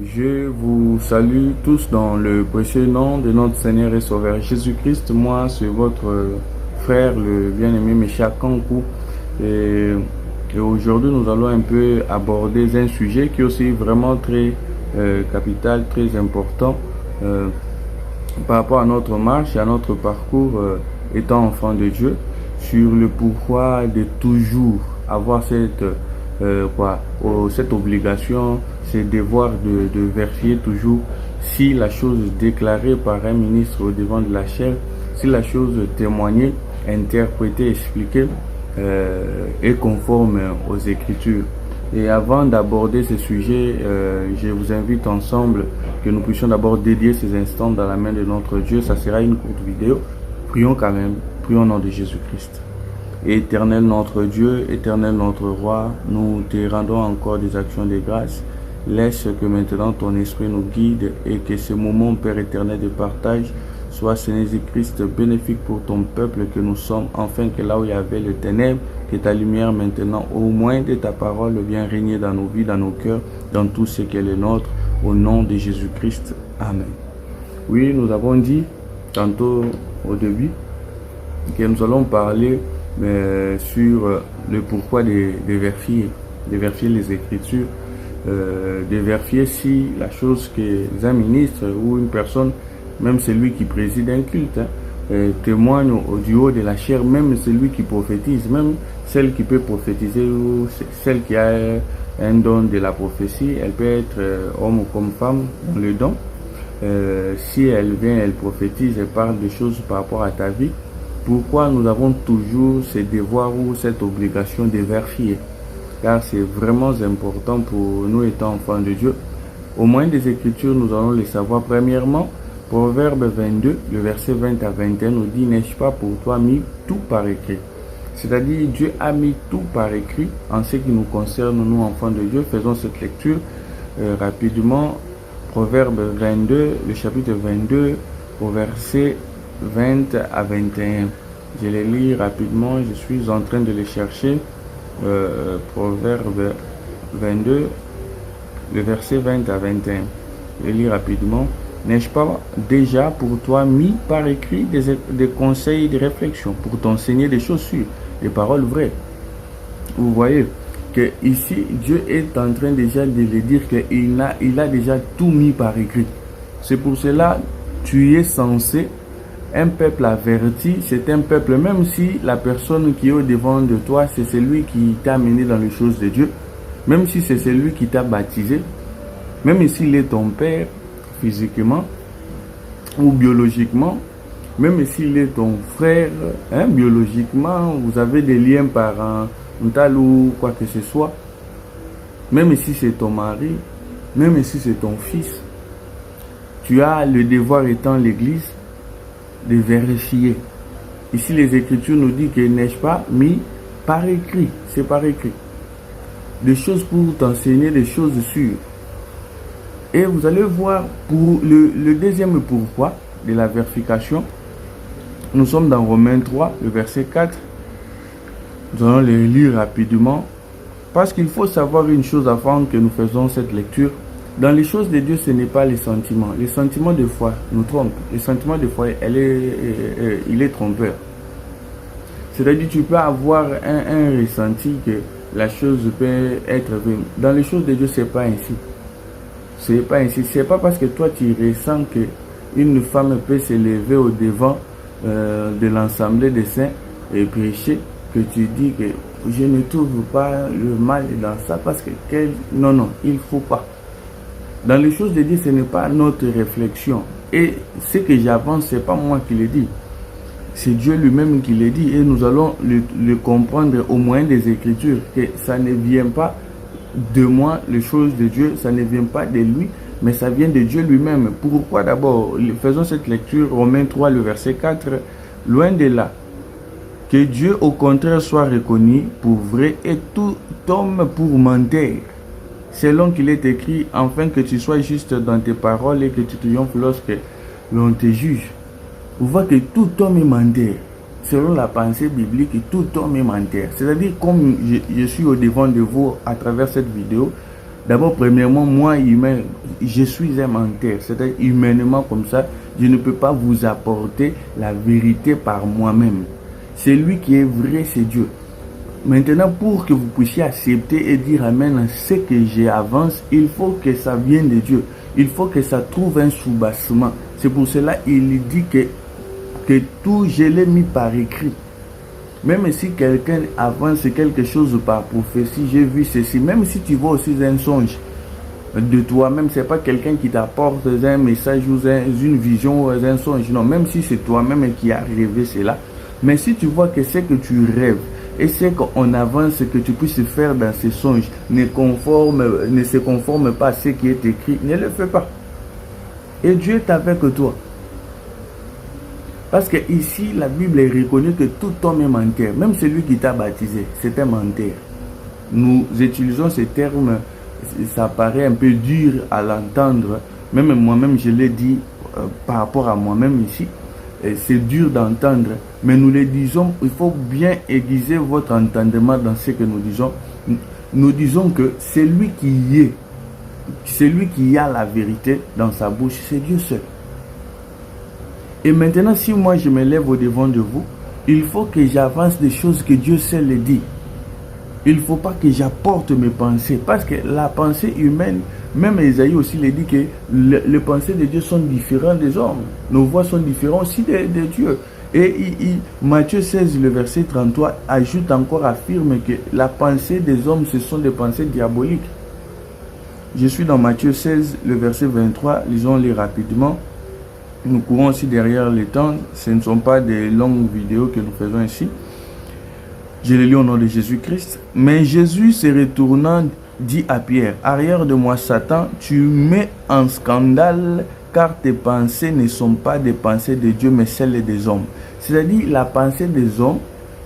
Je vous salue tous dans le précieux nom de notre Seigneur et Sauveur Jésus-Christ. Moi, c'est votre frère, le bien-aimé Mécha Kankou. Et aujourd'hui, nous allons un peu aborder un sujet qui est aussi vraiment très capital, très important par rapport à notre marche et à notre parcours étant enfant de Dieu, sur le pourquoi de toujours avoir cette obligation, c'est devoir de vérifier toujours si la chose déclarée par un ministre au devant de la chair, si la chose témoignée, interprétée, expliquée est conforme aux Écritures. Et avant d'aborder ce sujet, je vous invite ensemble que nous puissions d'abord dédier ces instants dans la main de notre Dieu. Ça sera une courte vidéo. Prions quand même. Prions au nom de Jésus-Christ. Éternel notre Dieu, éternel notre roi, nous te rendons encore des actions de grâce. Laisse que maintenant ton esprit nous guide et que ce moment, Père éternel, de partage soit, Seigneur Jésus-Christ, bénéfique pour ton peuple que nous sommes, afin que là où il y avait le ténèbre, que ta lumière maintenant, au moins de ta parole, vienne régner dans nos vies, dans nos cœurs, dans tout ce qui est le nôtre, au nom de Jésus-Christ. Amen. Oui, nous avons dit tantôt au début que nous allons parler sur le pourquoi de vérifier les Écritures, de vérifier si la chose que un ministre ou une personne, même celui qui préside un culte, témoigne du haut de la chair, même celui qui prophétise, même celle qui peut prophétiser ou celle qui a un don de la prophétie, elle peut être homme ou comme femme dans le don. Si elle vient, elle prophétise, elle parle de choses par rapport à ta vie. Pourquoi nous avons toujours ce devoir ou cette obligation de vérifier? Car c'est vraiment important pour nous étant enfants de Dieu. Au moins des Écritures, nous allons les savoir. Premièrement, Proverbe 22, le verset 20 à 21 nous dit: n'ai-je pas pour toi mis tout par écrit? C'est-à-dire, Dieu a mis tout par écrit en ce qui nous concerne, nous enfants de Dieu. Faisons cette lecture rapidement. Proverbe 22, le chapitre 22, au verset 20 à 21. Je les lis rapidement, je suis en train de les chercher. Proverbe 22, le verset 20 à 21. Je les lis rapidement. N'ai-je pas déjà pour toi mis par écrit des conseils et des réflexions pour t'enseigner des choses sûres, des paroles vraies? Vous voyez que ici Dieu est en train déjà de le dire qu'il a déjà tout mis par écrit. C'est pour cela tu es censé, un peuple averti, c'est un peuple, même si la personne qui est au devant de toi, c'est celui qui t'a amené dans les choses de Dieu, même si c'est celui qui t'a baptisé, même s'il est ton père physiquement ou biologiquement, même s'il est ton frère, biologiquement, vous avez des liens parentaux ou quoi que ce soit, même si c'est ton mari, même si c'est ton fils, tu as le devoir, étant l'Église, de vérifier. Ici, les Écritures nous disent que n'ai-je pas mis par écrit, c'est par écrit, des choses pour t'enseigner, des choses sûres. Et vous allez voir, pour le deuxième pourquoi de la vérification, nous sommes dans Romains 3, le verset 4. Nous allons le lire rapidement, parce qu'il faut savoir une chose avant que nous faisons cette lecture. Dans les choses de Dieu, ce n'est pas les sentiments. Les sentiments de foi nous trompent. Les sentiments de foi, il est trompeur. C'est-à-dire, tu peux avoir un ressenti que la chose peut être vraie. Dans les choses de Dieu, c'est pas ainsi. C'est pas ainsi. C'est pas parce que toi, tu ressens que une femme peut se lever au devant de l'assemblée des saints et prêcher, que tu dis que je ne trouve pas le mal dans ça parce que non, il faut pas. Dans les choses de Dieu, ce n'est pas notre réflexion. Et ce que j'avance, ce n'est pas moi qui le dis. C'est Dieu lui-même qui le dit. Et nous allons le comprendre au moyen des Écritures. Que ça ne vient pas de moi, les choses de Dieu. Ça ne vient pas de lui, mais ça vient de Dieu lui-même. Pourquoi d'abord? Faisons cette lecture. Romains 3, le verset 4. Loin de là, que Dieu au contraire soit reconnu pour vrai et tout homme pour menteur, selon qu'il est écrit, afin que tu sois juste dans tes paroles et que tu triomphes lorsque l'on te juge. Vous voyez que tout homme est menteur. Selon la pensée biblique, tout homme est menteur. C'est-à-dire, comme je suis au devant de vous à travers cette vidéo, D'abord, premièrement, moi, humain, je suis un menteur. C'est-à-dire, humainement comme ça, je ne peux pas vous apporter la vérité par moi-même. Celui qui est vrai, c'est Dieu. Maintenant, pour que vous puissiez accepter et dire Amen à ce que j'avance, il faut que ça vienne de Dieu. Il faut que ça trouve un soubassement. C'est pour cela qu'il dit que tout, je l'ai mis par écrit. Même si quelqu'un avance quelque chose par prophétie, j'ai vu ceci. Même si tu vois aussi un songe de toi-même, c'est pas quelqu'un qui t'apporte un message ou une vision ou un songe. Non, même si c'est toi-même qui as rêvé cela. Mais si tu vois que c'est que tu rêves, et c'est qu'on avance, que tu puisses faire dans ces songes, ne se conforme pas à ce qui est écrit, ne le fais pas. Et Dieu est avec toi. Parce que ici, la Bible est reconnue que tout homme est menteur. Même celui qui t'a baptisé, c'est un menteur. Nous utilisons ces termes, ça paraît un peu dur à l'entendre. Même moi-même, je l'ai dit par rapport à moi-même ici. C'est dur d'entendre, mais nous le disons, il faut bien aiguiser votre entendement dans ce que nous disons. Nous disons que celui qui a la vérité dans sa bouche, c'est Dieu seul. Et maintenant, si moi je me lève au devant de vous, il faut que j'avance des choses que Dieu seul le dit. Il ne faut pas que j'apporte mes pensées, parce que la pensée humaine, même Esaïe aussi le dit que les pensées de Dieu sont différentes des hommes. Nos voix sont différentes aussi de Dieu. Et Matthieu 16, le verset 33, ajoute encore, affirme que la pensée des hommes, ce sont des pensées diaboliques. Je suis dans Matthieu 16, le verset 23, lisons-les rapidement. Nous courons aussi derrière les temps, ce ne sont pas des longues vidéos que nous faisons ici. Je les lis au nom de Jésus-Christ. Mais Jésus se retournant dit à Pierre, arrière de moi Satan, tu mets en scandale car tes pensées ne sont pas des pensées de Dieu mais celles des hommes. C'est-à-dire la pensée des hommes,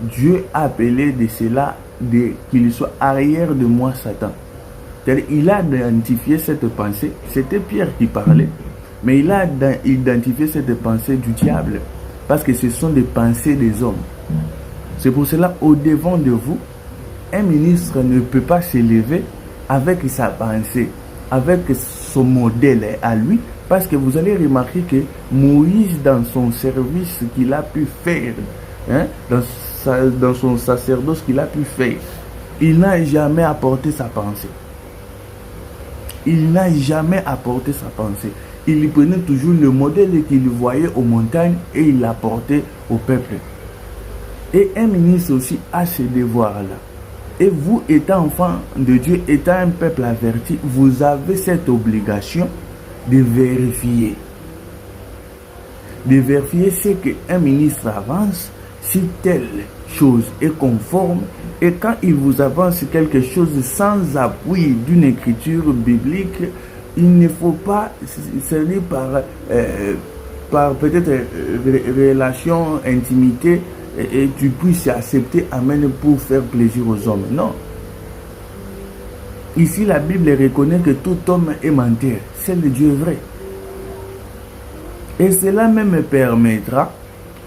Dieu a appelé de cela qu'il soit arrière de moi Satan. C'est-à-dire il a identifié cette pensée, c'était Pierre qui parlait, mais il a identifié cette pensée du diable parce que ce sont des pensées des hommes. C'est pour cela, au devant de vous, un ministre ne peut pas s'élever avec sa pensée, avec son modèle à lui, parce que vous allez remarquer que Moïse, dans son service qu'il a pu faire, dans son sacerdoce qu'il a pu faire, il n'a jamais apporté sa pensée. Il n'a jamais apporté sa pensée. Il prenait toujours le modèle qu'il voyait aux montagnes et il l'apportait au peuple. Et un ministre aussi a ce devoir-là. Et vous, étant enfant de Dieu, étant un peuple averti, vous avez cette obligation de vérifier. De vérifier ce qu'un ministre avance, si telle chose est conforme. Et quand il vous avance quelque chose sans appui d'une écriture biblique, il ne faut pas, c'est-à-dire par peut-être relation, intimité, et tu puisses accepter, amen, pour faire plaisir aux hommes. Non. Ici, la Bible reconnaît que tout homme est menteur. C'est le Dieu vrai. Et cela même permettra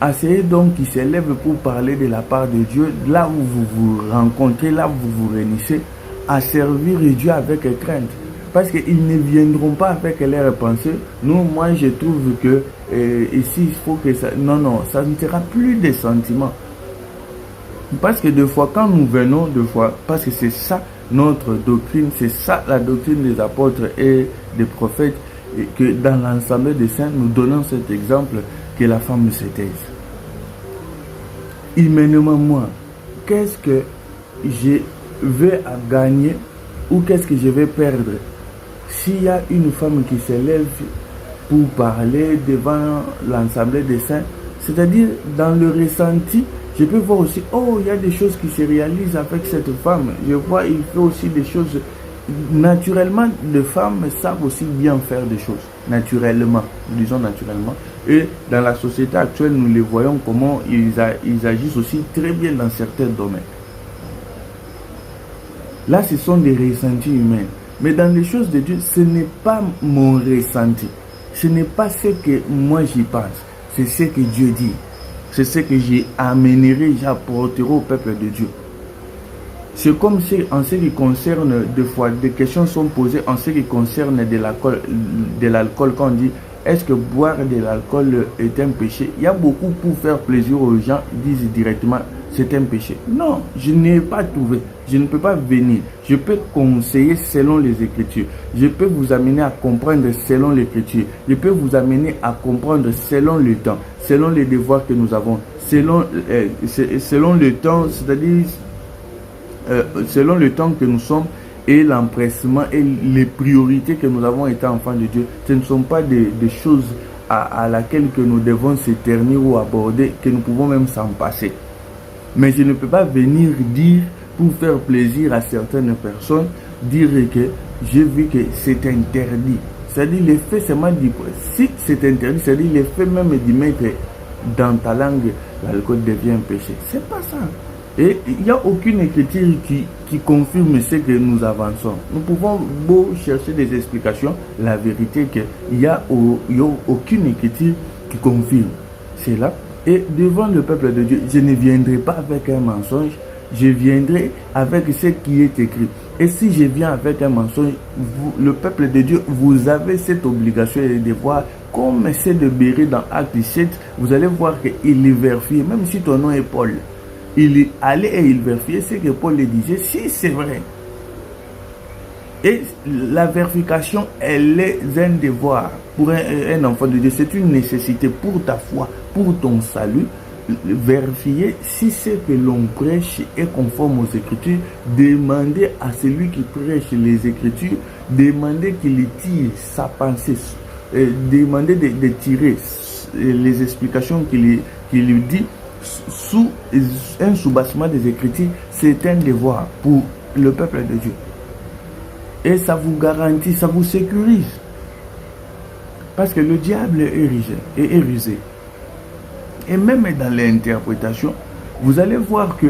à ceux donc qui s'élèvent pour parler de la part de Dieu, là où vous vous rencontrez, là où vous vous réunissez, à servir Dieu avec crainte. Parce qu'ils ne viendront pas avec leurs pensées. Nous, moi, je trouve que ici, il faut que ça... Non, ça ne sera plus des sentiments. Parce que des fois, quand nous venons, parce que c'est ça notre doctrine, c'est ça la doctrine des apôtres et des prophètes, et que dans l'ensemble des saints, nous donnons cet exemple que la femme se taise. Humainement, moi, qu'est-ce que je vais gagner ou qu'est-ce que je vais perdre s'il y a une femme qui s'élève pour parler devant l'ensemble des saints? C'est-à-dire, dans le ressenti, je peux voir aussi, il y a des choses qui se réalisent avec cette femme. Je vois, il fait aussi des choses. Naturellement, les femmes savent aussi bien faire des choses. Naturellement, disons naturellement. Et dans la société actuelle, nous les voyons comment ils agissent aussi très bien dans certains domaines. Là, ce sont des ressentis humains. Mais dans les choses de Dieu, ce n'est pas mon ressenti. Ce n'est pas ce que moi j'y pense. C'est ce que Dieu dit. C'est ce que j'amènerai, j'apporterai au peuple de Dieu. C'est comme si en ce qui concerne, des fois, des questions sont posées en ce qui concerne de l'alcool quand on dit est-ce que boire de l'alcool est un péché? Il y a beaucoup pour faire plaisir aux gens, ils disent directement c'est un péché. Non, je n'ai pas trouvé. Je ne peux pas venir. Je peux conseiller selon les Écritures. Je peux vous amener à comprendre selon l'Écriture. Je peux vous amener à comprendre selon le temps, selon les devoirs que nous avons, selon le temps, c'est-à-dire selon le temps que nous sommes et l'empressement et les priorités que nous avons été enfants de Dieu. Ce ne sont pas des choses à laquelle que nous devons s'éternir ou aborder, que nous pouvons même s'en passer. Mais je ne peux pas venir dire, pour faire plaisir à certaines personnes, dire que j'ai vu que c'est interdit. C'est-à-dire l'effet seulement dit, si c'est interdit, c'est-à-dire l'effet même d'y mettre dans ta langue, l'alcool devient un péché. C'est pas ça. Et il n'y a aucune écriture qui confirme ce que nous avançons. Nous pouvons beau chercher des explications, la vérité qu'il n'y a aucune écriture qui confirme cela. Et devant le peuple de Dieu, je ne viendrai pas avec un mensonge, je viendrai avec ce qui est écrit. Et si je viens avec un mensonge, le peuple de Dieu, vous avez cette obligation et devoir, comme c'est de Béret dans Acte 7, vous allez voir qu'il est vérifié, même si ton nom est Paul. Il allait et il vérifiait ce que Paul disait, si c'est vrai. Et la vérification, elle est un devoir pour un enfant de Dieu. C'est une nécessité pour ta foi, pour ton salut. Vérifier si ce que l'on prêche est conforme aux Écritures. Demander à celui qui prêche les Écritures, demander qu'il tire sa pensée, demander de tirer les explications qu'il lui dit sous un soubassement des Écritures. C'est un devoir pour le peuple de Dieu. Et ça vous garantit, ça vous sécurise. Parce que le diable est rusé. Et même dans l'interprétation, vous allez voir que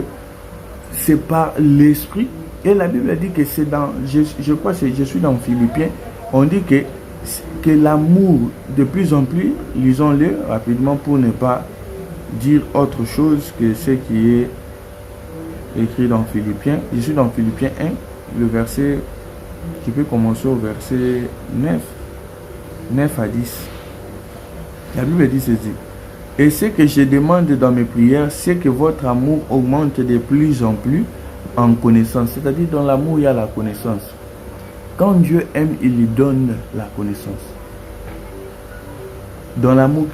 c'est par l'esprit. Et la Bible dit que c'est dans, je crois que je suis dans Philippiens, on dit que l'amour de plus en plus, lisons-le rapidement pour ne pas dire autre chose que ce qui est écrit dans Philippiens. Je suis dans Philippiens 1, le verset, je peux commencer au verset 9 à 10. La Bible dit ceci. Et ce que je demande dans mes prières, c'est que votre amour augmente de plus en plus en connaissance. C'est-à-dire dans l'amour, il y a la connaissance. Quand Dieu aime, il lui donne la connaissance. Dans l'amour,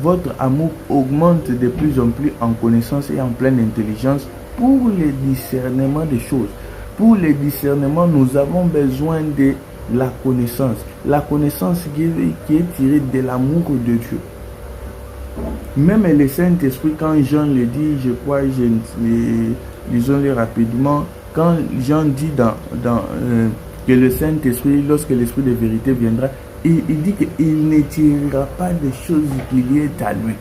votre amour augmente de plus en plus en connaissance et en pleine intelligence pour le discernement des choses. Pour le discernement, nous avons besoin de la connaissance. La connaissance qui est tirée de l'amour de Dieu. Même le Saint-Esprit, quand Jean le dit, je crois, lisons-le rapidement, quand Jean dit que le Saint-Esprit, lorsque l'Esprit de vérité viendra, il dit qu'il ne tirera pas des choses qui liées à lui.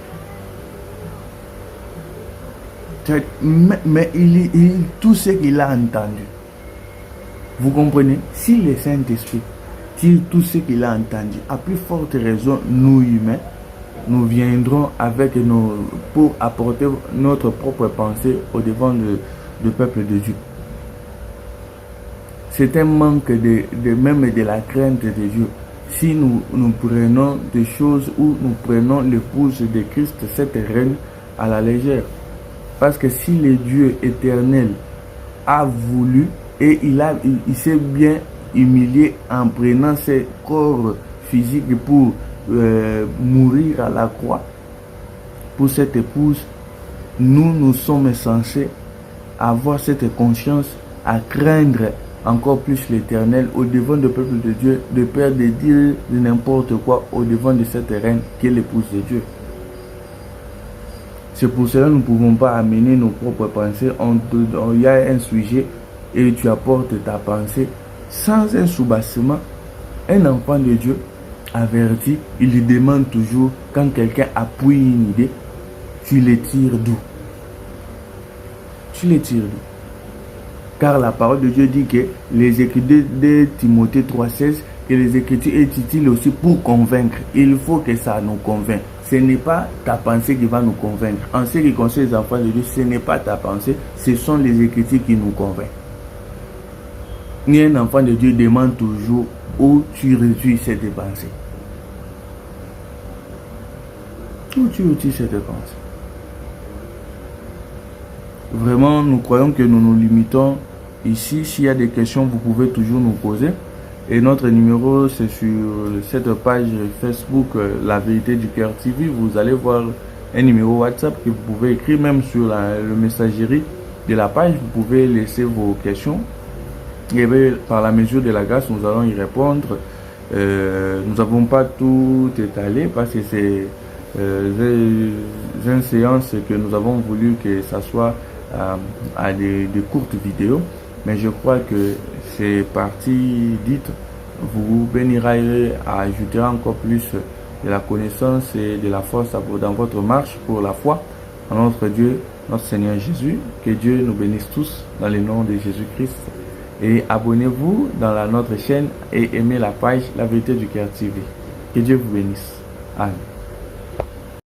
Mais tout ce qu'il a entendu. Vous comprenez? Si le Saint-Esprit tire tout ce qu'il a entendu, à plus forte raison, nous humains, nous viendrons pour apporter notre propre pensée au devant du peuple de Dieu. C'est un manque même de la crainte de Dieu. Si nous prenons des choses où nous prenons l'épouse de Christ, cette reine, à la légère. Parce que si le Dieu éternel a voulu et il s'est bien humilié en prenant ses corps physiques pour mourir à la croix pour cette épouse, nous sommes censés avoir cette conscience à craindre encore plus l'Éternel au devant du peuple de Dieu, de peur de dire n'importe quoi au devant de cette reine qui est l'épouse de Dieu. C'est pour cela que nous ne pouvons pas amener nos propres pensées. Il y a un sujet et tu apportes ta pensée sans un soubassement. Un enfant de Dieu averti, il lui demande toujours, quand quelqu'un appuie une idée, tu les tires d'où? Tu les tires d'où? Car la parole de Dieu dit que les Écritures de Timothée 3,16, que les Écritures est utiles aussi pour convaincre. Il faut que ça nous convainc. ce n'est pas ta pensée qui va nous convaincre. En ce qui concerne les enfants de Dieu, ce n'est pas ta pensée, ce sont les Écritures qui nous convainquent. Ni un enfant de Dieu demande toujours où tu réduis cette pensée. Où tu réduis cette pensée. Vraiment, nous croyons que nous nous limitons ici. S'il y a des questions, vous pouvez toujours nous poser. Et notre numéro, c'est sur cette page Facebook, La Vérité du Cœur TV. Vous allez voir un numéro WhatsApp que vous pouvez écrire même sur le messagerie de la page. Vous pouvez laisser vos questions. Et bien, par la mesure de la grâce, nous allons y répondre. Nous n'avons pas tout étalé parce que c'est une séance que nous avons voulu que ça soit à des courtes vidéos. Mais je crois que ces parties dites vous bénira et ajoutera encore plus de la connaissance et de la force dans votre marche pour la foi en notre Dieu, notre Seigneur Jésus. Que Dieu nous bénisse tous dans le nom de Jésus-Christ. Et abonnez-vous dans notre chaîne et aimez la page La Vérité du Cœur TV. Que Dieu vous bénisse. Amen.